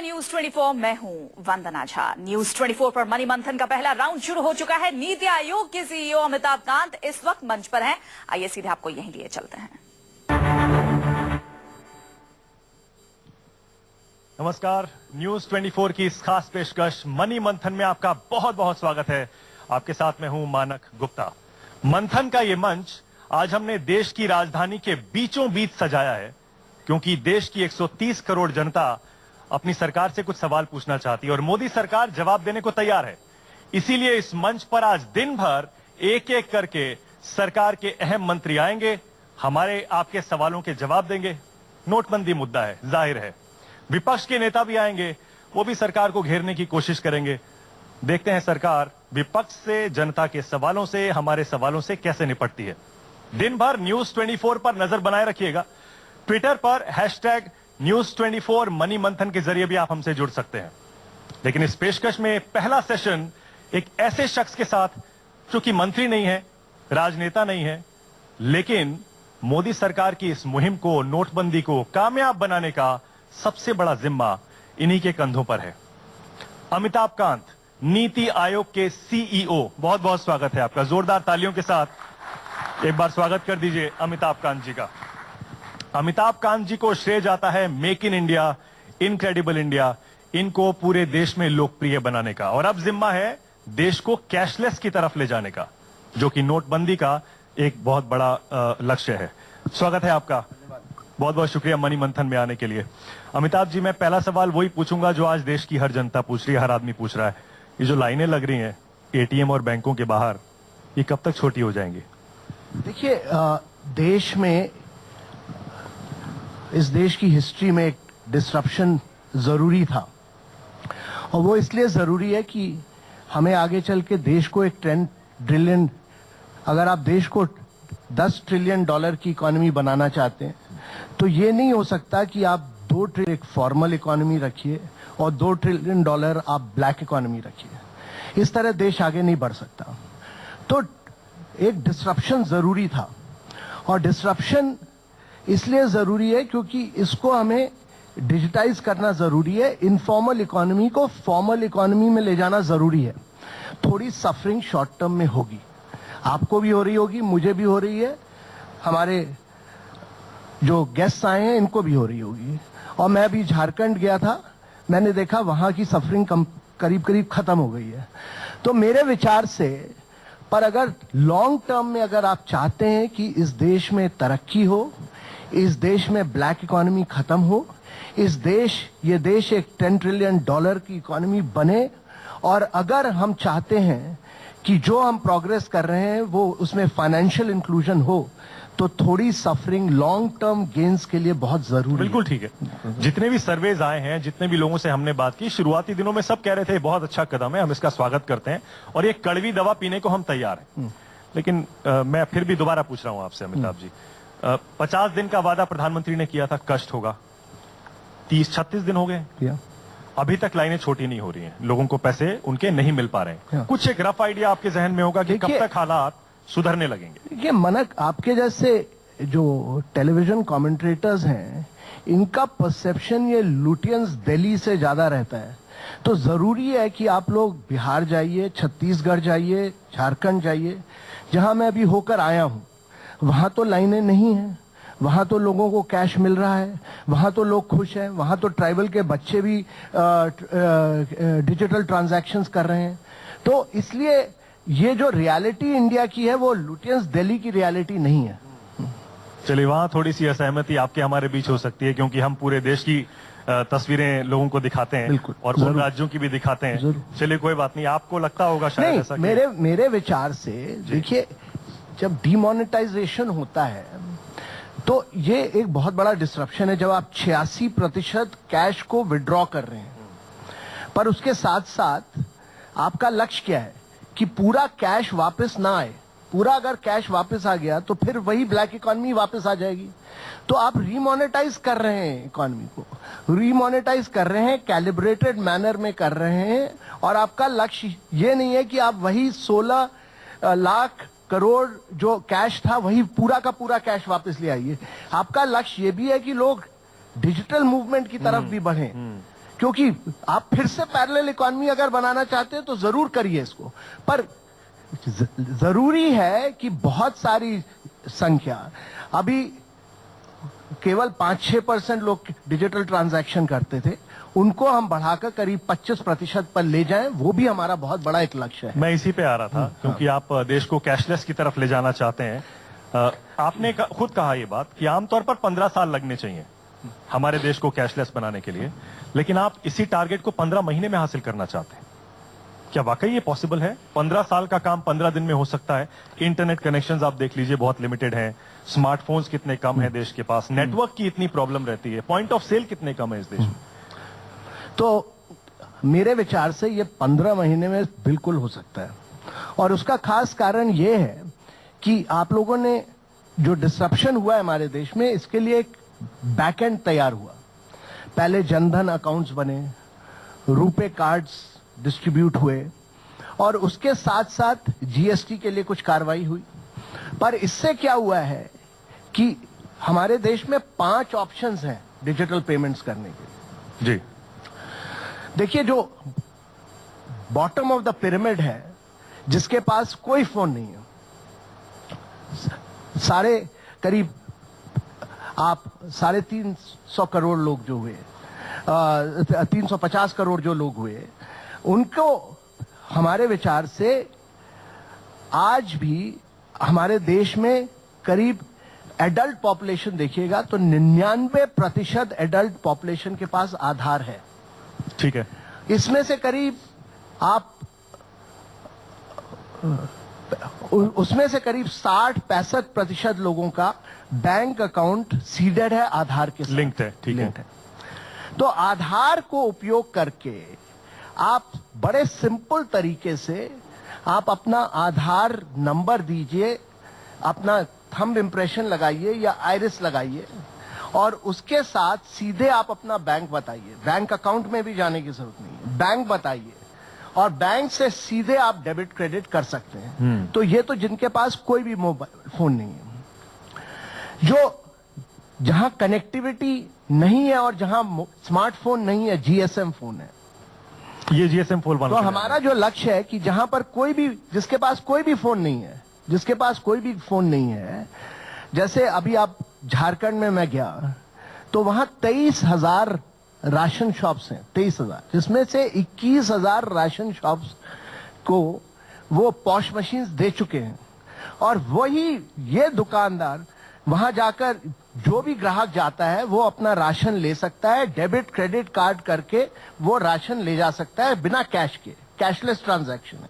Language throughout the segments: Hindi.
न्यूज 24। मैं हूं वंदना झा। न्यूज 24 पर मनी मंथन का पहला राउंड शुरू हो चुका है। नीति आयोग के सीईओ अमिताभ कांत इस वक्त मंच पर हैं। आइए सीधे आपको यहीं लिए चलते हैं। नमस्कार, न्यूज 24 की इस खास पेशकश मनी मंथन में आपका बहुत बहुत स्वागत है। आपके साथ मैं हूं मानक गुप्ता। मंथन का ये मंच आज हमने देश की राजधानी के बीचों बीच सजाया है, क्योंकि देश की 130 करोड़ जनता अपनी सरकार से कुछ सवाल पूछना चाहती है और मोदी सरकार जवाब देने को तैयार है। इसीलिए इस मंच पर आज दिन भर एक एक करके सरकार के अहम मंत्री आएंगे, हमारे आपके सवालों के जवाब देंगे। नोटबंदी मुद्दा है, जाहिर है। विपक्ष के नेता भी आएंगे, वो भी सरकार को घेरने की कोशिश करेंगे। देखते हैं सरकार विपक्ष से, जनता के सवालों से, हमारे सवालों से कैसे निपटती है। दिन भर न्यूज 24 पर नजर बनाए रखिएगा। ट्विटर पर #News24 मनी मंथन के जरिए भी आप हमसे जुड़ सकते हैं। लेकिन इस पेशकश में पहला सेशन एक ऐसे शख्स के साथ जो कि मंत्री नहीं है, राजनेता नहीं है, लेकिन मोदी सरकार की इस मुहिम को, नोटबंदी को कामयाब बनाने का सबसे बड़ा जिम्मा इन्हीं के कंधों पर है। अमिताभ कांत, नीति आयोग के सीईओ, बहुत बहुत स्वागत है आपका। जोरदार तालियों के साथ एक बार स्वागत कर दीजिए अमिताभ कांत जी का। अमिताभ कांत जी को श्रेय जाता है make in India, incredible India, इनको पूरे देश में लोकप्रिय बनाने का, और अब जिम्मा है देश को कैशलेस की तरफ ले जाने का, जो कि नोटबंदी का एक बहुत बड़ा लक्ष्य है। स्वागत है आपका, बहुत बहुत शुक्रिया मनी मंथन में आने के लिए। अमिताभ जी, मैं पहला सवाल वही पूछूंगा जो आज देश की हर जनता पूछ रही है, हर आदमी पूछ रहा है। ये जो लाइनें लग रही हैं एटीएम और बैंकों के बाहर, ये कब तक छोटी हो जाएंगी? देखिए, देश में, इस देश की हिस्ट्री में एक डिसरप्शन जरूरी था, और वो इसलिए जरूरी है कि हमें आगे चल के देश को एक 10 ट्रिलियन, अगर आप देश को $10 ट्रिलियन की इकोनॉमी बनाना चाहते हैं, तो ये नहीं हो सकता कि आप 2 ट्रिलियन एक फॉर्मल इकोनॉमी रखिए और $2 ट्रिलियन आप ब्लैक इकोनॉमी रखिए। इस तरह देश आगे नहीं बढ़ सकता। तो एक डिसरप्शन जरूरी था, और डिसरप्शन इसलिए जरूरी है क्योंकि इसको हमें डिजिटाइज करना जरूरी है। इनफॉर्मल इकोनॉमी को फॉर्मल इकोनॉमी में ले जाना जरूरी है। थोड़ी सफरिंग शॉर्ट टर्म में होगी, आपको भी हो रही होगी, मुझे भी हो रही है, हमारे जो गेस्ट आए हैं इनको भी हो रही होगी। और मैं भी झारखंड गया था, मैंने देखा वहां की सफरिंग करीब करीब खत्म हो गई है। तो मेरे विचार से, पर अगर लॉन्ग टर्म में अगर आप चाहते हैं कि इस देश में तरक्की हो, इस देश में ब्लैक इकोनॉमी खत्म हो, ये देश एक $10 ट्रिलियन की इकोनॉमी बने, और अगर हम चाहते हैं कि जो हम प्रोग्रेस कर रहे हैं वो उसमें फाइनेंशियल इंक्लूजन हो, तो थोड़ी सफरिंग लॉन्ग टर्म गेन्स के लिए बहुत जरूरी है। बिल्कुल ठीक है। जितने भी सर्वेज आए हैं, जितने भी लोगों से हमने बात की, शुरुआती दिनों में सब कह रहे थे बहुत अच्छा कदम है, हम इसका स्वागत करते हैं और ये कड़वी दवा पीने को हम तैयार हैं। लेकिन मैं फिर भी दोबारा पूछ रहा हूं आपसे अमिताभ जी, 50 दिन का वादा प्रधानमंत्री ने किया था, कष्ट होगा। 30-36 दिन हो गए, अभी तक लाइनें छोटी नहीं हो रही हैं, लोगों को पैसे उनके नहीं मिल पा रहे हैं। कुछ एक रफ आइडिया आपके जहन में होगा कि कब तक हालात सुधरने लगेंगे? देखिए मनक, आपके जैसे जो टेलीविजन कमेंटेटर्स हैं, इनका परसेप्शन ये लुटियंस दिल्ली से ज्यादा रहता है। तो जरूरी है कि आप लोग बिहार जाइए, छत्तीसगढ़ जाइए, झारखंड जाइए, जहां मैं अभी होकर आया हूं, वहां तो लाइनें नहीं हैं, वहां तो लोगों को कैश मिल रहा है, वहां तो लोग खुश हैं, वहां तो ट्राइबल के बच्चे भी डिजिटल ट्रांजैक्शंस कर रहे हैं। तो इसलिए ये जो रियलिटी इंडिया की है वो लुटियंस दिल्ली की रियलिटी नहीं है। चलिए, वहां थोड़ी सी असहमति आपके हमारे बीच हो सकती है, क्योंकि हम पूरे देश की तस्वीरें लोगों को दिखाते हैं और उन राज्यों की भी दिखाते हैं। चलिए कोई बात नहीं, आपको लगता होगा शायद ऐसा। मेरे विचार से देखिए, जब डिमोनेटाइजेशन होता है तो ये एक बहुत बड़ा डिसरप्शन है। जब आप 86% कैश को विड्रॉ कर रहे हैं, पर उसके साथ साथ आपका लक्ष्य क्या है कि पूरा कैश वापस ना आए। पूरा अगर कैश वापस आ गया तो फिर वही ब्लैक इकोनॉमी वापस आ जाएगी। तो आप रीमोनेटाइज कर रहे हैं, इकोनॉमी को रीमोनेटाइज कर रहे हैं, कैलिब्रेटेड मैनर में कर रहे हैं, और आपका लक्ष्य ये नहीं है कि आप वही 16 लाख करोड़ जो कैश था वही पूरा का पूरा कैश वापस ले आइए। आपका लक्ष्य ये भी है कि लोग डिजिटल मूवमेंट की तरफ भी बढ़ें, क्योंकि आप फिर से पैरेलल इकोनॉमी अगर बनाना चाहते हैं तो जरूर करिए इसको, पर जरूरी है कि बहुत सारी संख्या, अभी केवल 5-6% लोग डिजिटल ट्रांजैक्शन करते थे, उनको हम बढ़ाकर करीब 25% पर ले जाएं, वो भी हमारा बहुत बड़ा एक लक्ष्य है। मैं इसी पे आ रहा था, क्योंकि आप देश को कैशलेस की तरफ ले जाना चाहते हैं। आपने खुद कहा ये बात कि आमतौर पर 15 साल लगने चाहिए हमारे देश को कैशलेस बनाने के लिए, लेकिन आप इसी टारगेट को 15 महीने में हासिल करना चाहते हैं। क्या वाकई ये पॉसिबल है? 15 साल का काम 15 दिन में हो सकता है? इंटरनेट कनेक्शंस आप देख लीजिए, बहुत लिमिटेड हैं। स्मार्टफोन्स कितने कम है देश के पास, नेटवर्क की इतनी प्रॉब्लम रहती है, पॉइंट ऑफ सेल कितने कम है इस देश में। तो मेरे विचार से ये 15 महीने में बिल्कुल हो सकता है, और उसका खास कारण ये है कि आप लोगों ने जो डिसरप्शन हुआ है हमारे देश में, इसके लिए एक बैकएंड तैयार हुआ। पहले जनधन अकाउंट्स बने, रुपे कार्ड्स डिस्ट्रीब्यूट हुए, और उसके साथ साथ जीएसटी के लिए कुछ कार्रवाई हुई। पर इससे क्या हुआ है कि हमारे देश में 5 ऑप्शंस हैं डिजिटल पेमेंट्स करने के। जी देखिए, जो बॉटम ऑफ द पिरामिड है, जिसके पास कोई फोन नहीं है, सारे करीब आप 350 करोड़ लोग जो हुए, 350 करोड़ जो लोग हुए, उनको हमारे विचार से आज भी हमारे देश में करीब एडल्ट पॉपुलेशन देखिएगा तो 99% एडल्ट पॉपुलेशन के पास आधार है। ठीक है। इसमें से करीब आप उसमें से करीब 60-65% लोगों का बैंक अकाउंट सीडेड है, आधार के साथ लिंक्ड है। ठीक है। तो आधार को उपयोग करके आप बड़े सिंपल तरीके से आप अपना आधार नंबर दीजिए, अपना थंब इंप्रेशन लगाइए या आइरिस लगाइए, और उसके साथ सीधे आप अपना बैंक बताइए। बैंक अकाउंट में भी जाने की जरूरत नहीं है, बैंक बताइए, और बैंक से सीधे आप डेबिट क्रेडिट कर सकते हैं। तो ये तो जिनके पास कोई भी मोबाइल फोन नहीं है, जो जहां कनेक्टिविटी नहीं है और जहां स्मार्टफोन नहीं है, जीएसएम फोन है। ये जीएसएम फोन तो हमारा जो लक्ष्य है कि जहां पर कोई भी, जिसके पास कोई भी फोन नहीं है, जिसके पास कोई भी फोन नहीं है, जैसे अभी आप झारखंड में मैं गया तो वहां 23,000 राशन शॉप्स हैं, 23,000, जिसमें से 21,000 राशन शॉप्स को वो पॉश मशीन्स दे चुके हैं। और वही ये दुकानदार वहां जाकर जो भी ग्राहक जाता है वो अपना राशन ले सकता है, डेबिट क्रेडिट कार्ड करके वो राशन ले जा सकता है बिना कैश के, कैशलेस ट्रांजैक्शन है।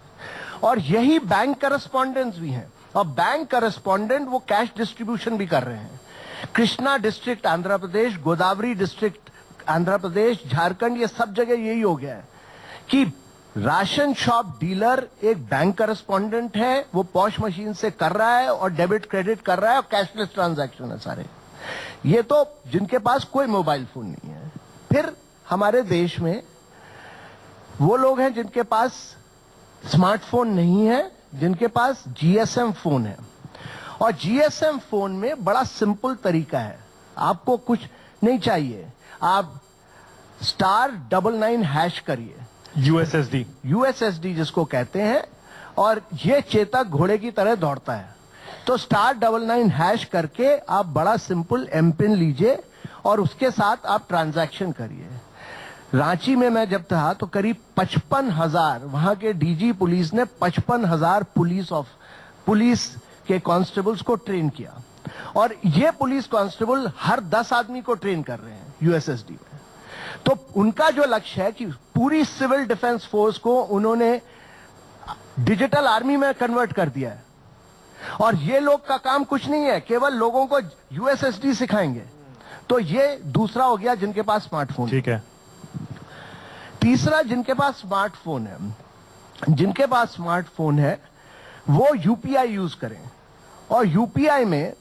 और यही बैंक करस्पॉन्डेंट्स भी हैं, और बैंक करस्पॉन्डेंट वो कैश डिस्ट्रीब्यूशन भी कर रहे हैं। कृष्णा डिस्ट्रिक्ट आंध्र प्रदेश, गोदावरी डिस्ट्रिक्ट आंध्र प्रदेश, झारखंड, ये सब जगह यही हो गया है कि राशन शॉप डीलर एक बैंक करस्पॉन्डेंट है, वो पॉश मशीन से कर रहा है और डेबिट क्रेडिट कर रहा है, और कैशलेस ट्रांजैक्शन है सारे। ये तो जिनके पास कोई मोबाइल फोन नहीं है। फिर हमारे देश में वो लोग हैं जिनके पास स्मार्टफोन नहीं है, जिनके पास जीएसएम फोन है। और जीएसएम फोन में बड़ा सिंपल तरीका है, आपको कुछ नहीं चाहिए, आप *99# करिए, यूएसएसडी जिसको कहते हैं, और ये चेतक घोड़े की तरह दौड़ता है। तो *99# करके आप बड़ा सिंपल एमपिन लीजिए और उसके साथ आप ट्रांजैक्शन करिए। रांची में मैं जब था तो करीब 55,000 वहां के डीजी पुलिस ने 55,000 पुलिस के कांस्टेबल्स को ट्रेन किया, और ये पुलिस कांस्टेबल हर 10 आदमी को ट्रेन कर रहे हैं यूएसएसडी में। तो उनका जो लक्ष्य है कि पूरी सिविल डिफेंस फोर्स को उन्होंने डिजिटल आर्मी में कन्वर्ट कर दिया है। और ये लोग का काम कुछ नहीं है, केवल लोगों को यूएसएसडी सिखाएंगे। तो ये दूसरा हो गया जिनके पास स्मार्टफोन। ठीक है। तीसरा, जिनके पास स्मार्टफोन है, जिनके पास स्मार्टफोन है वो यूपीआई यूज करें। और यूपीआई में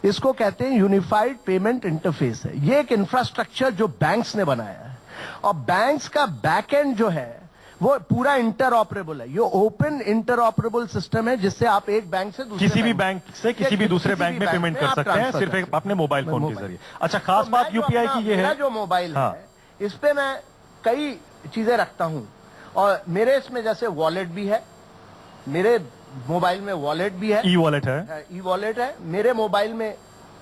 इसको कहते हैं यूनिफाइड पेमेंट इंटरफेस है। ये एक इंफ्रास्ट्रक्चर जो बैंक्स ने बनाया है, और बैंक्स का बैकएंड जो है वो पूरा इंटरऑपरेबल है। ये ओपन इंटरऑपरेबल सिस्टम है जिससे आप एक बैंक से दूसरे किसी भी बैंक से किसी भी दूसरे बैंक में पेमेंट कर सकते हैं, सिर्फ एक अपने मोबाइल फोन के जरिए। अच्छा, खास बात यूपीआई की ये है, जो मोबाइल है इस पे मैं कई चीजें रखता हूं और मेरे इसमें जैसे वॉलेट भी है, मेरे मोबाइल में वॉलेट भी है, ई वॉलेट है, ई वॉलेट है मेरे मोबाइल में।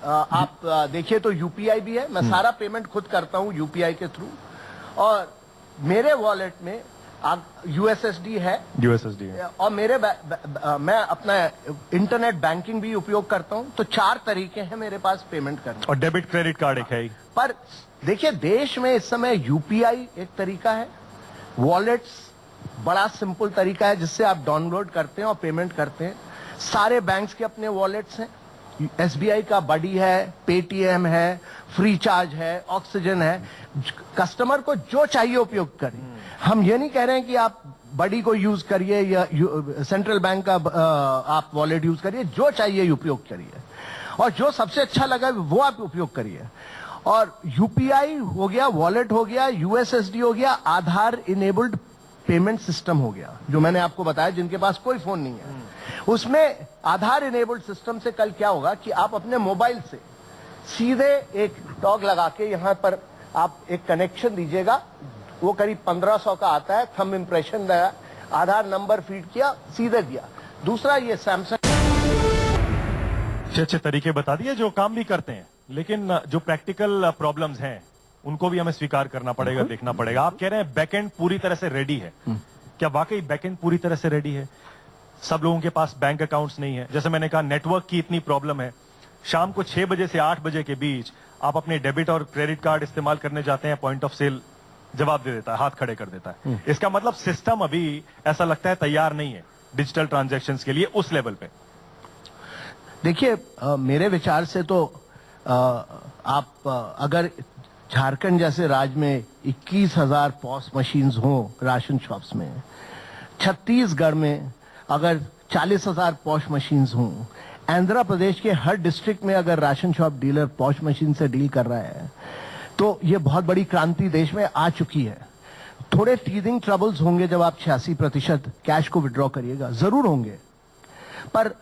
आप देखिए तो यूपीआई भी है, मैं सारा पेमेंट खुद करता हूं यूपीआई के थ्रू। और मेरे वॉलेट में यूएसएसडी है, यूएसएसडी है, और मैं अपना इंटरनेट बैंकिंग भी उपयोग करता हूं। तो 4 तरीके हैं मेरे पास पेमेंट करने। और डेबिट क्रेडिट कार्ड एक है ही। पर देखिए देश में इस समय यूपीआई एक तरीका है, वॉलेट्स बड़ा सिंपल तरीका है जिससे आप डाउनलोड करते हैं और पेमेंट करते हैं। सारे बैंक्स के अपने वॉलेट्स हैं, एसबीआई का बडी है, पेटीएम है, फ्री चार्ज है, ऑक्सीजन है। कस्टमर को जो चाहिए उपयोग करें। हम ये नहीं कह रहे हैं कि आप बडी को यूज करिए या सेंट्रल बैंक का आप वॉलेट यूज करिए, जो चाहिए उपयोग करिए और जो सबसे अच्छा लगा वो आप उपयोग करिए। और यूपीआई हो गया, वॉलेट हो गया, यूएसएसडी हो गया, आधार इनेबल्ड पेमेंट सिस्टम हो गया, जो मैंने आपको बताया जिनके पास कोई फोन नहीं है। उसमें आधार इनेबल्ड सिस्टम से कल क्या होगा कि आप अपने मोबाइल से सीधे एक टॉग लगा के यहां पर आप एक कनेक्शन दीजिएगा, वो करीब 1500 का आता है, थंब इंप्रेशन दिया, आधार नंबर फीड किया, सीधे दिया। दूसरा ये सैमसंग अच्छे तरीके बता दिए जो काम भी करते हैं, लेकिन जो प्रैक्टिकल प्रॉब्लम्स हैं उनको भी हमें स्वीकार करना पड़ेगा, देखना पड़ेगा। आप कह रहे हैं बैकएंड पूरी तरह से रेडी है, क्या वाकई बैकएंड पूरी तरह से रेडी है? सब लोगों के पास बैंक अकाउंट्स नहीं है, जैसे मैंने कहा नेटवर्क की इतनी प्रॉब्लम है। शाम को 6 बजे से 8 बजे के बीच आप अपने डेबिट और क्रेडिट कार्ड इस्तेमाल करने जाते हैं, पॉइंट ऑफ सेल जवाब दे देता है, हाथ खड़े कर देता है। इसका मतलब सिस्टम अभी ऐसा लगता है तैयार नहीं है डिजिटल ट्रांजैक्शंस के लिए उस लेवल पे। देखिए मेरे विचार से तो आप अगर झारखंड जैसे राज्य में 21,000 पॉस मशीन्स हों राशन शॉप्स में, छत्तीसगढ़ में अगर 40,000 पॉश मशीन्स हों, आंध्र प्रदेश के हर डिस्ट्रिक्ट में अगर ration shop dealer POS machine से डील कर रहा है, तो ये बहुत बड़ी क्रांति देश में आ चुकी है। थोड़े टीदिंग ट्रबल्स होंगे जब आप 86% कैश को विड्रॉ करिएगा, जरूर होंगे। पर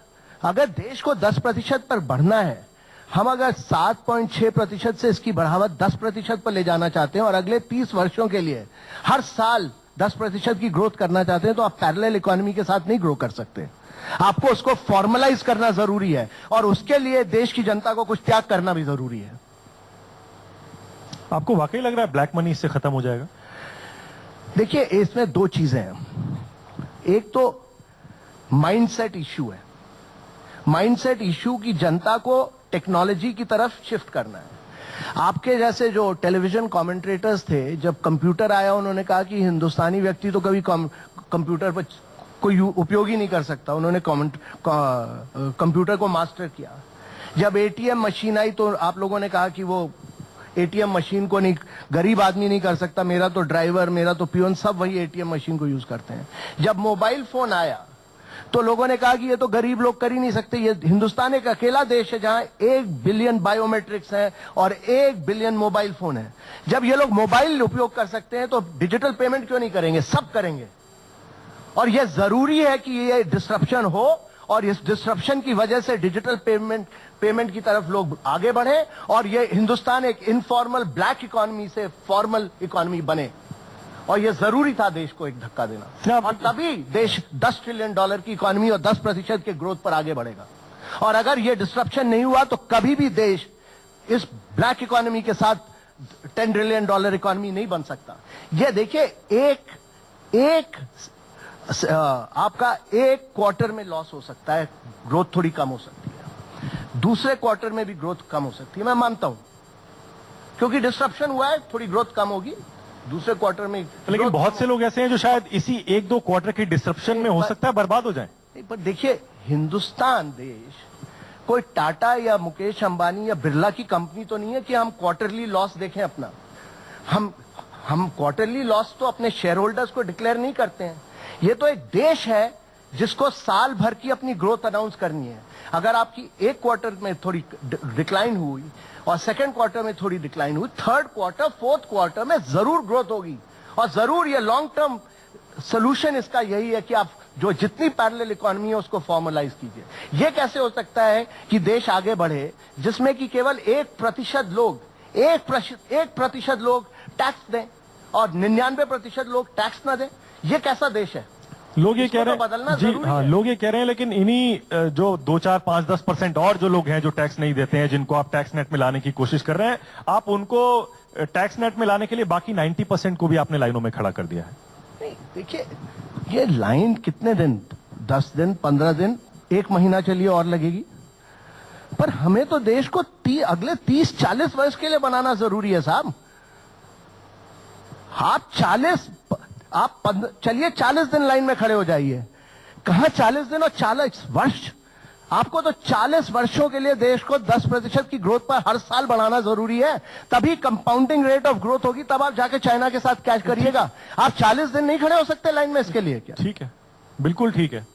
अगर देश को 10% पर बढ़ना है, हम अगर 7.6% से इसकी बढ़ावत 10% पर ले जाना चाहते हैं और अगले 30 वर्षों के लिए हर साल 10% की ग्रोथ करना चाहते हैं, तो आप पैरेलल इकोनॉमी के साथ नहीं ग्रो कर सकते। आपको उसको फॉर्मलाइज करना जरूरी है और उसके लिए देश की जनता को कुछ त्याग करना भी जरूरी है। आपको वाकई लग रहा है ब्लैक मनी इससे खत्म हो जाएगा? देखिए इसमें 2 चीजें हैं। एक तो माइंडसेट इश्यू है, माइंडसेट इश्यू की जनता को टेक्नोलॉजी की तरफ शिफ्ट करना है। आपके जैसे जो टेलीविजन कमेंटेटर्स थे, जब कंप्यूटर आया उन्होंने कहा कि हिंदुस्तानी व्यक्ति तो कभी कंप्यूटर पर कोई उपयोग ही नहीं कर सकता, उन्होंने कंप्यूटर को मास्टर किया। जब एटीएम मशीन आई तो आप लोगों ने कहा कि वो एटीएम मशीन को नहीं, गरीब आदमी नहीं कर सकता, मेरा तो ड्राइवर, मेरा तो पियोन सब वही एटीएम मशीन को यूज करते हैं। जब मोबाइल फोन आया तो लोगों ने कहा कि ये तो गरीब लोग कर ही नहीं सकते, ये हिंदुस्तान एक अकेला देश है जहां 1 बिलियन बायोमेट्रिक्स हैं और 1 बिलियन मोबाइल फोन है। जब ये लोग मोबाइल उपयोग कर सकते हैं तो डिजिटल पेमेंट क्यों नहीं करेंगे? सब करेंगे। और यह जरूरी है कि ये डिस्ट्रप्शन हो और इस डिस्ट्रप्शन की वजह से डिजिटल पेमेंट की तरफ लोग आगे बढ़े और ये हिंदुस्तान एक इनफॉर्मल ब्लैक इकोनॉमी से फॉर्मल इकोनॉमी बने। और यह जरूरी था देश को एक धक्का देना, और तभी देश $10 ट्रिलियन की इकोनॉमी और 10% के ग्रोथ पर आगे बढ़ेगा। और अगर यह डिस्ट्रप्शन नहीं हुआ तो कभी भी देश इस ब्लैक इकोनॉमी के साथ $10 ट्रिलियन इकोनॉमी नहीं बन सकता। यह देखिए एक आपका एक क्वार्टर में लॉस हो सकता है, ग्रोथ थोड़ी कम हो सकती है, दूसरे क्वार्टर में भी ग्रोथ कम हो सकती है, मैं मानता हूं, क्योंकि डिस्ट्रप्शन हुआ है, थोड़ी ग्रोथ कम होगी दूसरे क्वार्टर में। लेकिन बहुत से लोग ऐसे हैं जो शायद इसी 1-2 क्वार्टर की डिस्ट्रप्शन में हो सकता है बर्बाद हो जाए। पर देखिए हिंदुस्तान देश कोई टाटा या मुकेश अंबानी या बिरला की कंपनी तो नहीं है कि हम क्वार्टरली लॉस देखें अपना। हम क्वार्टरली लॉस तो अपने शेयर होल्डर्स को डिक्लेयर नहीं करते हैं। ये तो एक देश है जिसको साल भर की अपनी ग्रोथ अनाउंस करनी है। अगर आपकी एक क्वार्टर में थोड़ी डिक्लाइन हुई और सेकंड क्वार्टर में थोड़ी डिक्लाइन हुई, थर्ड क्वार्टर फोर्थ क्वार्टर में जरूर ग्रोथ होगी। और जरूर ये लॉन्ग टर्म सोल्यूशन इसका यही है कि आप जो जितनी पैरेलल इकोनॉमी है उसको फॉर्मलाइज कीजिए। ये कैसे हो सकता है कि देश आगे बढ़े जिसमें कि केवल 1% लोग टैक्स दें और 99% लोग टैक्स ना दें, ये कैसा देश है? लोग ये कह रहे इसको तो बदलना हैं जी, जरूरी हाँ, है। लोग ये कह रहे हैं, लेकिन इन्हीं जो 2, 4, 5, 10% और जो लोग हैं जो टैक्स नहीं देते हैं, जिनको आप टैक्स नेट में लाने की कोशिश कर रहे हैं, आप उनको टैक्स नेट में लाने के लिए बाकी 90% को भी आपने लाइनों में खड़ा कर दिया है। नहीं, देखिए, ये लाइन कितने दिन, 10 दिन, 15 दिन, 1 महीना चलिए और लगेगी, पर हमें तो देश को अगले 30-40 वर्ष के लिए बनाना जरूरी है साहब। आप चलिए 40 दिन लाइन में खड़े हो जाइए। कहां 40 दिन और 40 वर्ष? आपको तो 40 वर्षों के लिए देश को 10% की ग्रोथ पर हर साल बढ़ाना जरूरी है, तभी कंपाउंडिंग रेट ऑफ ग्रोथ होगी, तब आप जाके चाइना के साथ कैच करिएगा। आप 40 दिन नहीं खड़े हो सकते लाइन में इसके लिए क्या? ठीक है, बिल्कुल ठीक है।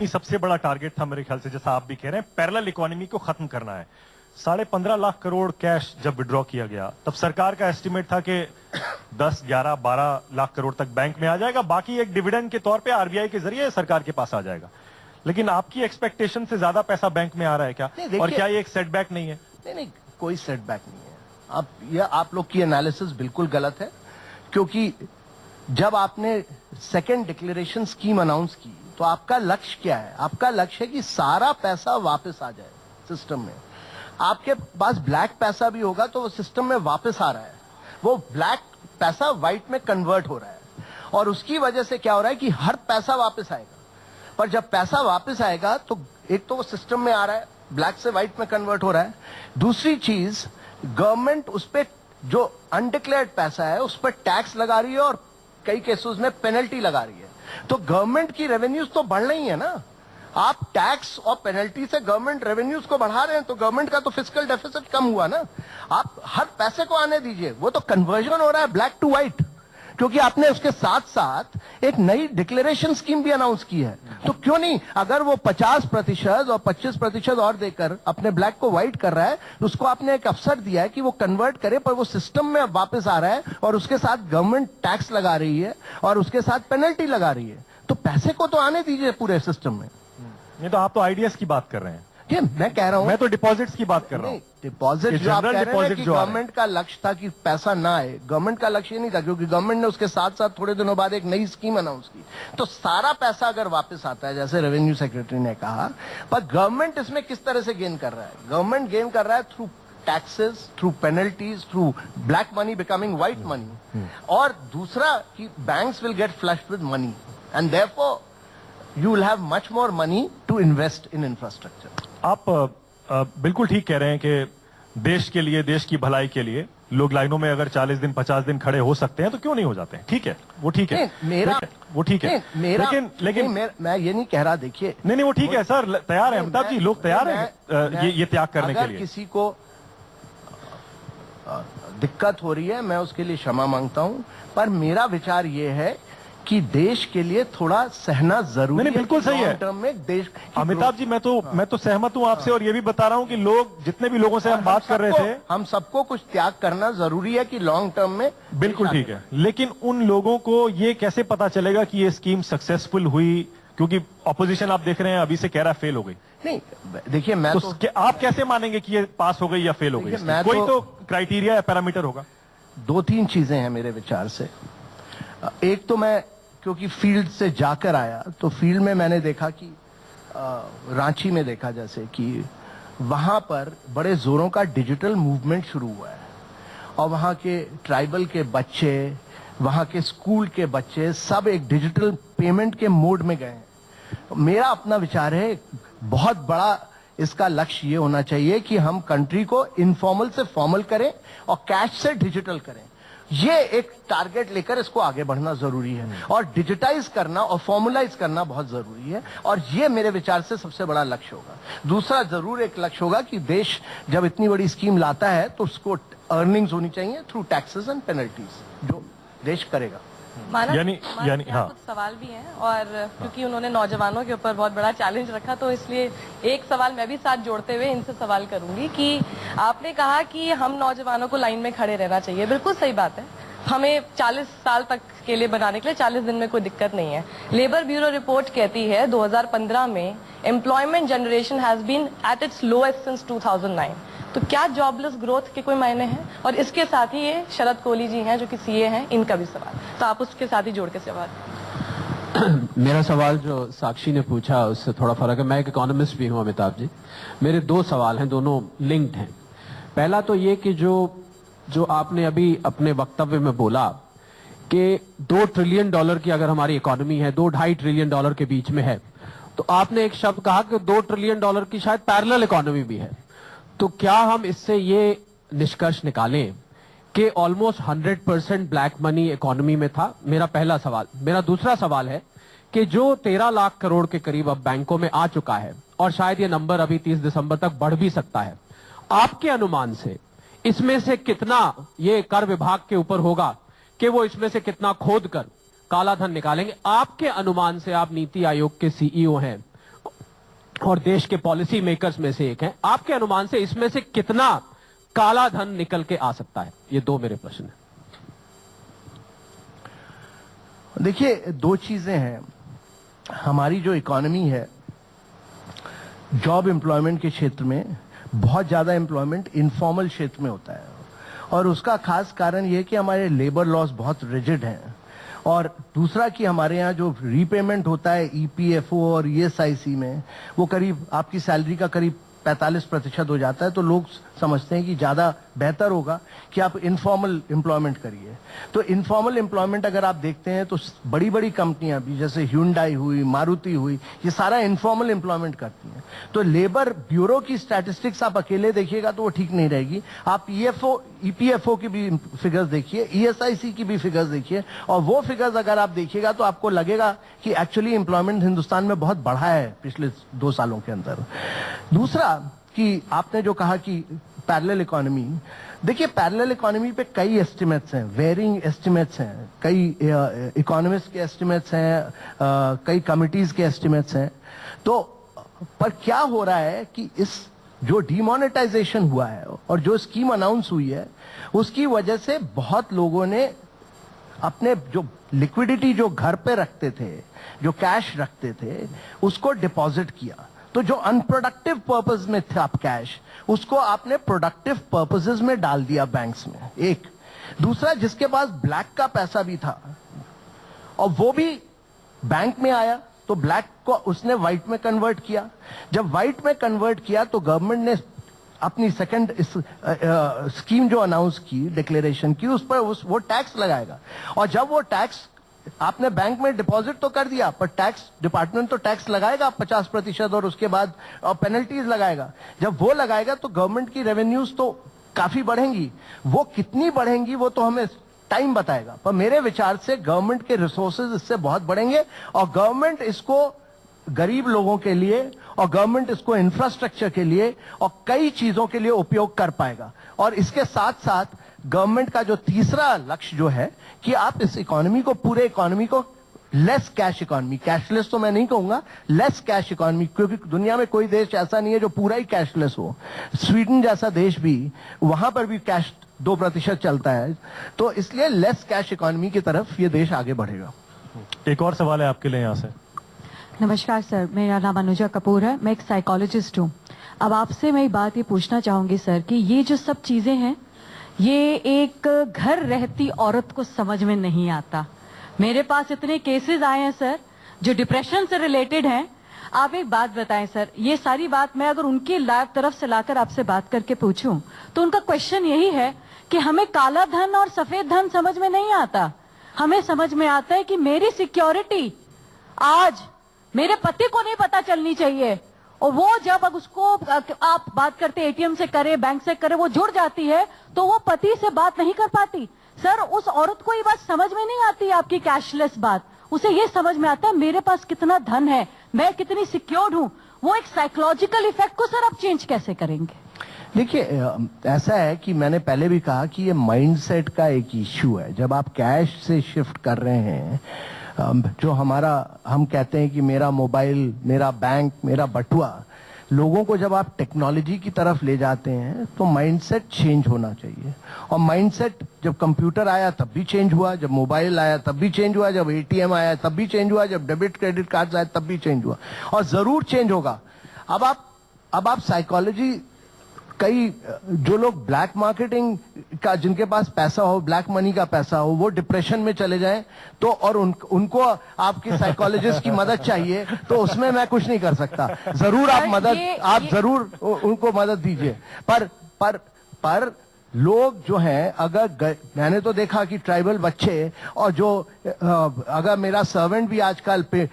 सबसे बड़ा टारगेट था मेरे ख्याल से, जैसा आप भी कह रहे हैं, पैरेलल इकोनॉमी को खत्म करना है। 15.5 लाख करोड़ कैश जब विड्रॉ किया गया, तब सरकार का एस्टिमेट था कि 10, 11, 12 लाख करोड़ तक बैंक में आ जाएगा, बाकी एक डिविडेंड के तौर पे आरबीआई के जरिए सरकार के पास आ जाएगा। लेकिन आपकी एक्सपेक्टेशन से ज्यादा पैसा बैंक में आ रहा है क्या? और क्या ये एक सेटबैक नहीं है? नहीं, कोई सेटबैक नहीं है। आप लोग की एनालिसिस बिल्कुल गलत है, क्योंकि जब आपने सेकेंड डिक्लेरेशन स्कीम अनाउंस की तो आपका लक्ष्य क्या है? आपका लक्ष्य है कि सारा पैसा वापस आ जाए सिस्टम में। आपके पास ब्लैक पैसा भी होगा तो वो सिस्टम में वापस आ रहा है, वो ब्लैक पैसा व्हाइट में कन्वर्ट हो रहा है, और उसकी वजह से क्या हो रहा है कि हर पैसा वापस आएगा। पर जब पैसा वापस आएगा तो एक तो वो सिस्टम में आ रहा है, ब्लैक से व्हाइट में कन्वर्ट हो रहा है। दूसरी चीज, गवर्नमेंट उस पर जो अनडिक्लेयर्ड पैसा है उस पर टैक्स लगा रही है और कई केसेस में पेनल्टी लगा रही है। तो गवर्नमेंट की रेवेन्यूज तो बढ़ रही है ना। आप टैक्स और पेनल्टी से गवर्नमेंट रेवेन्यूज को बढ़ा रहे हैं, तो गवर्नमेंट का तो फिस्कल डेफिसिट कम हुआ ना। आप हर पैसे को आने दीजिए, वो तो कन्वर्जन हो रहा है ब्लैक टू व्हाइट, क्योंकि आपने उसके साथ साथ एक नई डिक्लेरेशन स्कीम भी अनाउंस की है। तो क्यों नहीं, अगर वो 50% और 25% और देकर अपने ब्लैक को व्हाइट कर रहा है, उसको आपने एक अवसर दिया है कि वो कन्वर्ट करे, पर वो सिस्टम में अब वापस आ रहा है और उसके साथ गवर्नमेंट टैक्स लगा रही है और उसके साथ पेनल्टी लगा रही है। तो पैसे को तो आने दीजिए पूरे सिस्टम में। ये तो आप तो आइडियाज की बात कर रहे हैं। ये मैं कह रहा हूं, मैं तो डिपॉजिट्स की बात कर रहा हूं। डिपॉजिट जो आप कह रहे हैं कि गवर्नमेंट का लक्ष्य था कि पैसा ना आए, गवर्नमेंट का लक्ष्य नहीं था, क्योंकि गवर्नमेंट ने उसके साथ साथ थोड़े दिनों बाद एक नई स्कीम अनाउंस की। तो सारा पैसा अगर वापस आता है, जैसे रेवेन्यू सेक्रेटरी ने कहा, पर गवर्नमेंट इसमें किस तरह से गेन कर रहा है? गवर्नमेंट गेन कर रहा है through taxes, through penalties, through black money becoming white money. और दूसरा कि banks will get flushed with money and therefore you will have much more money to invest in infrastructure. आप बिल्कुल ठीक कह रहे हैं कि देश के लिए, देश की भलाई के लिए लोग लाइनों में अगर 40 दिन 50 दिन खड़े हो सकते हैं तो क्यों नहीं हो जाते हैं? ठीक है, वो ठीक है, वो ठीक है, लेकिन मैं ये नहीं कह रहा, देखिए, नहीं वो ठीक है सर, तैयार है अमिताभ जी, लोग तैयार हैं ये त्याग करने के लिए। अगर किसी को दिक्कत हो रही है, मैं उसके लिए क्षमा मांगता हूं, पर मेरा विचार ये है कि देश के लिए थोड़ा सहना जरूरी है। बिल्कुल सही है। टर्म में देश, अमिताभ जी, मैं तो सहमत हूं आपसे, और ये भी बता रहा हूं कि लोग, जितने भी लोगों से हम बात कर रहे थे, हम सबको कुछ त्याग करना जरूरी है कि लॉन्ग टर्म में। बिल्कुल ठीक है, लेकिन उन लोगों को ये कैसे पता चलेगा कि ये स्कीम सक्सेसफुल हुई? क्योंकि ऑपोजिशन आप देख रहे हैं अभी से कह रहा है फेल हो गई। नहीं, देखिए, मैं तो आप कैसे मानेंगे कि ये पास हो गई या फेल हो गई? कोई तो क्राइटेरिया या पैरामीटर होगा। 2-3 चीजें हैं मेरे विचार से। एक तो मैं, क्योंकि फील्ड से जाकर आया, तो फील्ड में मैंने देखा कि रांची में देखा जैसे कि वहां पर बड़े जोरों का डिजिटल मूवमेंट शुरू हुआ है, और वहां के ट्राइबल के बच्चे, वहां के स्कूल के बच्चे सब एक डिजिटल पेमेंट के मोड में गए हैं। मेरा अपना विचार है, बहुत बड़ा इसका लक्ष्य ये होना चाहिए कि हम कंट्री को इनफॉर्मल से फॉर्मल करें और कैश से डिजिटल करें। ये एक टारगेट लेकर इसको आगे बढ़ना जरूरी है, और डिजिटाइज करना और फॉर्मुलाइज करना बहुत जरूरी है, और ये मेरे विचार से सबसे बड़ा लक्ष्य होगा। दूसरा जरूर एक लक्ष्य होगा कि देश जब इतनी बड़ी स्कीम लाता है तो उसको अर्निंग्स होनी चाहिए थ्रू टैक्सेस एंड पेनल्टीज, जो देश करेगा। यानी हाँ, कुछ सवाल भी हैं और क्योंकि उन्होंने नौजवानों के ऊपर बहुत बड़ा चैलेंज रखा तो इसलिए एक सवाल मैं भी साथ जोड़ते हुए इनसे सवाल करूंगी कि आपने कहा कि हम नौजवानों को लाइन में खड़े रहना चाहिए। बिल्कुल सही बात है, हमें 40 साल तक के लिए बनाने के लिए 40 दिन में कोई दिक्कत नहीं है। लेबर ब्यूरो रिपोर्ट कहती है 2015 में employment generation has been at its lowest since 2009। तो क्या जॉबलेस ग्रोथ के कोई मायने हैं? और इसके साथ ही ये शरद कोहली जी हैं जो कि सीए हैं, इनका भी सवाल, तो आप उसके साथ ही जोड़ के सवाल। मेरा सवाल जो साक्षी ने पूछा उससे थोड़ा फर्क है। मैं एक इकोनॉमिस्ट भी हूं अमिताभ जी। मेरे दो सवाल हैं, दोनों लिंक्ड हैं। पहला तो ये कि जो आपने अभी अपने वक्तव्य में बोला कि $2 ट्रिलियन की अगर हमारी इकोनॉमी है, 2-2.5 ट्रिलियन डॉलर के बीच में है, तो आपने एक शब्द कहा कि $2 ट्रिलियन की शायद पैरेलल इकोनॉमी भी है। तो क्या हम इससे ये निष्कर्ष निकालें कि ऑलमोस्ट 100% ब्लैक मनी इकोनॉमी में था? मेरा पहला सवाल। मेरा दूसरा सवाल है कि जो 13 लाख करोड़ के करीब अब बैंकों में आ चुका है और शायद ये नंबर अभी 30 दिसंबर तक बढ़ भी सकता है, आपके अनुमान से इसमें से कितना ये कर विभाग के ऊपर होगा कि वो इसमें से कितना खोद कर काला धन निकालेंगे? आपके अनुमान से, आप नीति आयोग के सीईओ हैं और देश के पॉलिसी मेकर्स में से एक हैं, आपके अनुमान से इसमें से कितना काला धन निकल के आ सकता है? ये दो मेरे प्रश्न हैं। देखिए, दो चीजें हैं। हमारी जो इकोनॉमी है, जॉब एम्प्लॉयमेंट के क्षेत्र में बहुत ज्यादा एम्प्लॉयमेंट इनफॉर्मल क्षेत्र में होता है और उसका खास कारण यह कि हमारे लेबर लॉज बहुत रिजिड हैं। और दूसरा कि हमारे यहाँ जो रीपेमेंट होता है ईपीएफओ और ईएसआईसी में, वो करीब आपकी सैलरी का करीब 45% हो जाता है। तो लोग समझते हैं कि ज्यादा बेहतर होगा कि आप इनफॉर्मल एम्प्लॉयमेंट करिए। तो इनफॉर्मल एम्प्लॉयमेंट अगर आप देखते हैं तो बड़ी बड़ी कंपनियां भी जैसे ह्यूंडई हुई, मारुति हुई, ये सारा इनफॉर्मल एम्प्लॉयमेंट करती हैं। तो लेबर ब्यूरो की स्टैटिस्टिक्स आप अकेले देखिएगा तो वो ठीक नहीं रहेगी। आप ईपीएफओ की भी फिगर्स देखिए, ईएसआईसी की भी फिगर्स देखिए, और वो फिगर्स अगर आप देखिएगा तो आपको लगेगा कि एक्चुअली एम्प्लॉयमेंट हिंदुस्तान में बहुत बढ़ा है पिछले 2 सालों के अंदर। दूसरा कि आपने जो कहा कि पैरेलल इकोनॉमी, देखिए पैरेलल इकोनॉमी पे कई एस्टिमेट्स हैं, वेरिंग एस्टिमेट्स हैं, कई इकोनॉमिस्ट के एस्टिमेट्स हैं, कई कमिटीज के एस्टिमेट्स हैं। तो पर क्या हो रहा है कि इस जो डीमोनेटाइजेशन हुआ है और जो स्कीम अनाउंस हुई है, उसकी वजह से बहुत लोगों ने अपने जो लिक्विडिटी जो घर पे रखते थे, जो कैश रखते थे, उसको डिपॉजिट किया। तो जो अनप्रोडक्टिव पर्पस में था कैश, उसको आपने प्रोडक्टिव पर्पसेस में डाल दिया बैंक्स में। एक दूसरा, जिसके पास ब्लैक का पैसा भी था और वो भी बैंक में आया, तो ब्लैक को उसने व्हाइट में कन्वर्ट किया। जब व्हाइट में कन्वर्ट किया तो गवर्नमेंट ने अपनी सेकंड स्कीम जो अनाउंस की, डिक्लेरेशन की, उस पर वो टैक्स लगाएगा। और जब वो टैक्स आपने बैंक में डिपॉजिट तो कर दिया, पर टैक्स डिपार्टमेंट तो टैक्स लगाएगा 50% और उसके बाद पेनल्टीज लगाएगा। जब वो लगाएगा तो गवर्नमेंट की रेवेन्यूज तो काफी बढ़ेंगी। वो कितनी बढ़ेंगी वो तो हमें टाइम बताएगा, पर मेरे विचार से गवर्नमेंट के रिसोर्सेज इससे बहुत बढ़ेंगे और गवर्नमेंट इसको गरीब लोगों के लिए और गवर्नमेंट इसको इंफ्रास्ट्रक्चर के लिए और कई चीजों के लिए उपयोग कर पाएगा। और इसके साथ साथ गवर्नमेंट का जो तीसरा लक्ष्य जो है कि आप इस इकोनॉमी को, पूरे इकोनॉमी को लेस कैश इकोनॉमी, कैशलेस तो मैं नहीं कहूंगा, लेस कैश इकोनॉमी, क्योंकि दुनिया में कोई देश ऐसा नहीं है जो पूरा ही कैशलेस हो। स्वीडन जैसा देश भी, वहां पर भी कैश 2% चलता है। तो इसलिए लेस कैश इकोनॉमी की तरफ ये देश आगे बढ़ेगा। एक और सवाल है आपके लिए यहाँ से। नमस्कार सर, मेरा नाम अनुजा कपूर है, मैं एक साइकोलॉजिस्ट हूँ। अब आपसे मैं बात ये पूछना चाहूंगी सर कि ये जो सब चीजें हैं, ये एक घर रहती औरत को समझ में नहीं आता। मेरे पास इतने केसेस आए हैं सर जो डिप्रेशन से रिलेटेड हैं। आप एक बात बताएं सर, ये सारी बात मैं अगर उनकी तरफ से लाकर आपसे बात करके पूछूं तो उनका क्वेश्चन यही है कि हमें काला धन और सफेद धन समझ में नहीं आता। हमें समझ में आता है कि मेरी सिक्योरिटी आज मेरे पति को नहीं पता चलनी चाहिए, और वो जब उसको आप बात करते एटीएम से करे, बैंक से करे, वो जुड़ जाती है तो वो पति से बात नहीं कर पाती। सर, उस औरत को ये बात समझ में नहीं आती आपकी कैशलेस बात। उसे ये समझ में आता है मेरे पास कितना धन है, मैं कितनी सिक्योर्ड हूं। वो एक साइकोलॉजिकल इफेक्ट को सर आप चेंज कैसे करेंगे? देखिए ऐसा है कि मैंने पहले भी कहा कि ये माइंडसेट का एक इश्यू है। जब आप कैश से शिफ्ट कर रहे हैं, जो हम कहते हैं कि मेरा मोबाइल, मेरा बैंक, मेरा बटुआ, लोगों को जब आप टेक्नोलॉजी की तरफ ले जाते हैं तो माइंडसेट चेंज होना चाहिए। और माइंडसेट जब कंप्यूटर आया तब भी चेंज हुआ, जब मोबाइल आया तब भी चेंज हुआ, जब एटीएम आया तब भी चेंज हुआ, जब डेबिट क्रेडिट कार्ड आए तब भी चेंज हुआ, और जरूर चेंज होगा। अब आप साइकोलॉजी, कई जो लोग ब्लैक मार्केटिंग का, जिनके पास पैसा हो, ब्लैक मनी का पैसा हो, वो डिप्रेशन में चले जाएं तो, और उनको आपकी साइकोलॉजिस्ट की मदद चाहिए, तो उसमें मैं कुछ नहीं कर सकता। जरूर आप जरूर उनको मदद दीजिए। पर लोग जो हैं, अगर मैंने तो देखा कि ट्राइबल बच्चे, और जो अगर मेरा सर्वेंट भी आजकल पे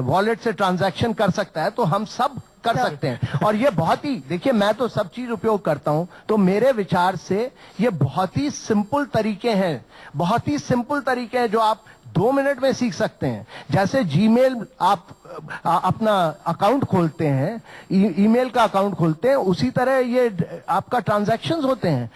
वॉलेट से ट्रांजैक्शन कर सकता है तो हम सब कर सकते हैं। और ये बहुत ही, देखिए मैं तो सब चीज उपयोग करता हूं, तो मेरे विचार से ये बहुत ही सिंपल तरीके हैं, बहुत ही सिंपल तरीके हैं जो आप 2 मिनट में सीख सकते हैं। जैसे जीमेल आप अपना अकाउंट खोलते हैं, ईमेल का अकाउंट खोलते हैं, उसी तरह ये आपका ट्रांजैक्शंस होते हैं।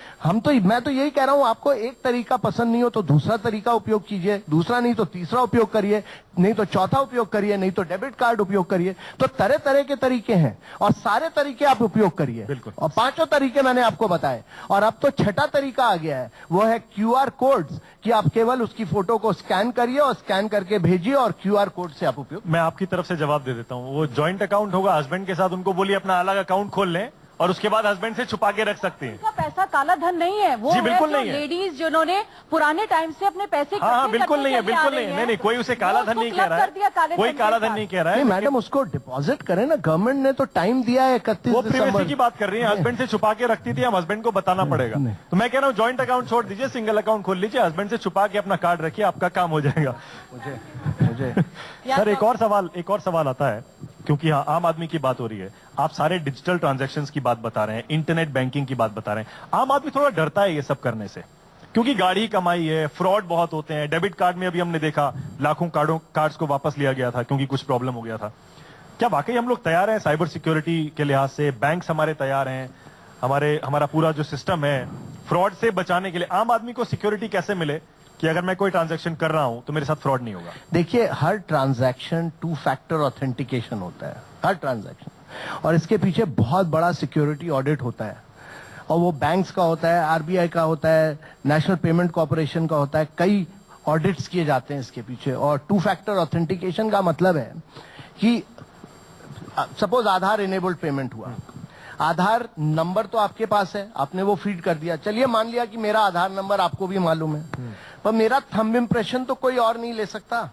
मैं तो यही कह रहा हूं, आपको एक तरीका पसंद नहीं हो तो दूसरा तरीका उपयोग कीजिए, दूसरा नहीं तो तीसरा उपयोग करिए, नहीं तो चौथा उपयोग करिए, नहीं तो डेबिट कार्ड उपयोग करिए। तो तरह तरह के तरीके हैं और सारे तरीके आप उपयोग करिए। बिल्कुल। और 5 तरीके मैंने आपको बताए, और अब तो 6ठा तरीका आ गया है, वो है QR कोड्स, कि आप केवल उसकी फोटो को स्कैन करिए और स्कैन करके भेजिए, और QR कोड से आप उपयोग। मैं आपकी तरफ से जवाब दे देता हूँ। वो जॉइंट अकाउंट होगा हस्बैंड के साथ, उनको बोलिए अपना अलग अकाउंट खोल लें और उसके बाद हस्बैंड से छुपा के रख सकते हैं। उनका पैसा काला धन नहीं है, वो जी, बिल्कुल है नहीं है। लेडीज जिन्होंने पुराने टाइम से अपने पैसे हाँ, बिल्कुल नहीं है, बिल्कुल नहीं है। नहीं, कोई उसे काला धन नहीं कह रहा है, कोई काला धन नहीं कह रहा है। मैडम उसको डिपॉजिट करें ना, गवर्नमेंट ने तो टाइम दिया है 31 वो दिसंबर। प्रिवेसी की बात कर रही है, हस्बैंड से छुपा के रखती थी, हम हस्बैंड को बताना पड़ेगा। तो मैं कह रहा हूँ जॉइंट अकाउंट छोड़ दीजिए, सिंगल अकाउंट खोल लीजिए, हस्बैंड से छुपा के अपना कार्ड रखिए, आपका काम हो जाएगा। मुझे सर एक और सवाल आता है, क्योंकि हाँ आम आदमी की बात हो रही है, आप सारे डिजिटल ट्रांजैक्शंस की बात बता रहे हैं, इंटरनेट बैंकिंग की बात बता रहे हैं। आम आदमी थोड़ा डरता है ये सब करने से, क्योंकि गाढ़ी कमाई है, फ्रॉड बहुत होते हैं। डेबिट कार्ड में अभी हमने देखा लाखों कार्ड्स को वापस लिया गया था क्योंकि कुछ प्रॉब्लम हो गया था। क्या वाकई हम लोग तैयार हैं साइबर सिक्योरिटी के लिहाज से? बैंक्स हमारे तैयार हैं? हमारा पूरा जो सिस्टम है फ्रॉड से बचाने के लिए आम आदमी को सिक्योरिटी कैसे मिले कि अगर मैं कोई ट्रांजैक्शन कर रहा हूं तो मेरे साथ फ्रॉड नहीं होगा? देखिए, हर ट्रांजैक्शन 2 फैक्टर ऑथेंटिकेशन होता है, हर ट्रांजैक्शन, और इसके पीछे बहुत बड़ा सिक्योरिटी ऑडिट होता है, और वो बैंक्स का होता है, RBI का होता है, नेशनल पेमेंट कॉर्पोरेशन का होता है, कई ऑडिट्स किए जाते हैं इसके पीछे। और 2 फैक्टर ऑथेंटिकेशन का मतलब है कि सपोज आधार इनेबल्ड पेमेंट हुआ, आधार नंबर तो आपके पास है, आपने वो फीड कर दिया, चलिए मान लिया कि मेरा आधार नंबर आपको भी मालूम है, पर मेरा थंब इम्प्रेशन तो कोई और नहीं ले सकता,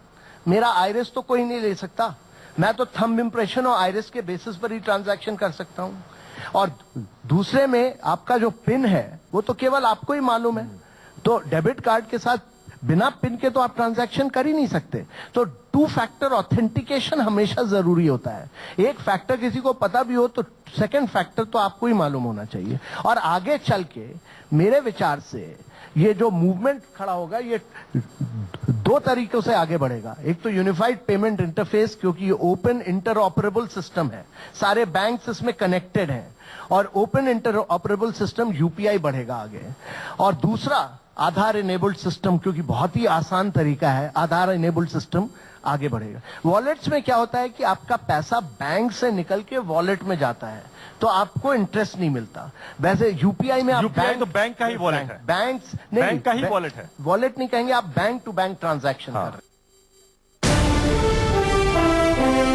मेरा आइरिस तो कोई नहीं ले सकता। मैं तो थंब इम्प्रेशन और आइरिस के बेसिस पर ही ट्रांजैक्शन कर सकता हूं। और दूसरे में आपका जो पिन है वो तो केवल आपको ही मालूम है, तो डेबिट कार्ड के साथ बिना पिन के तो आप ट्रांजैक्शन कर ही नहीं सकते। तो 2 फैक्टर ऑथेंटिकेशन हमेशा जरूरी होता है। एक फैक्टर किसी को पता भी हो तो सेकंड फैक्टर तो आपको ही मालूम होना चाहिए। और आगे चल के मेरे विचार से ये जो मूवमेंट खड़ा होगा, ये 2 तरीकों से आगे बढ़ेगा। एक तो यूनिफाइड पेमेंट इंटरफेस, क्योंकि ये ओपन इंटरऑपरेबल सिस्टम है, सारे बैंक्स इसमें कनेक्टेड हैं, और ओपन इंटरऑपरेबल सिस्टम UPI बढ़ेगा आगे। और दूसरा आधार इनेबल्ड सिस्टम, क्योंकि बहुत ही आसान तरीका है, आधार इनेबल्ड सिस्टम आगे बढ़ेगा। वॉलेट्स में क्या होता है कि आपका पैसा बैंक से निकल के वॉलेट में जाता है, तो आपको इंटरेस्ट नहीं मिलता। वैसे UPI में आप बैंक का ही वॉलेट है, बैंक का ही वॉलेट है, वॉलेट नहीं कहेंगे, आप बैंक टू बैंक ट्रांजैक्शन कर रहे हैं।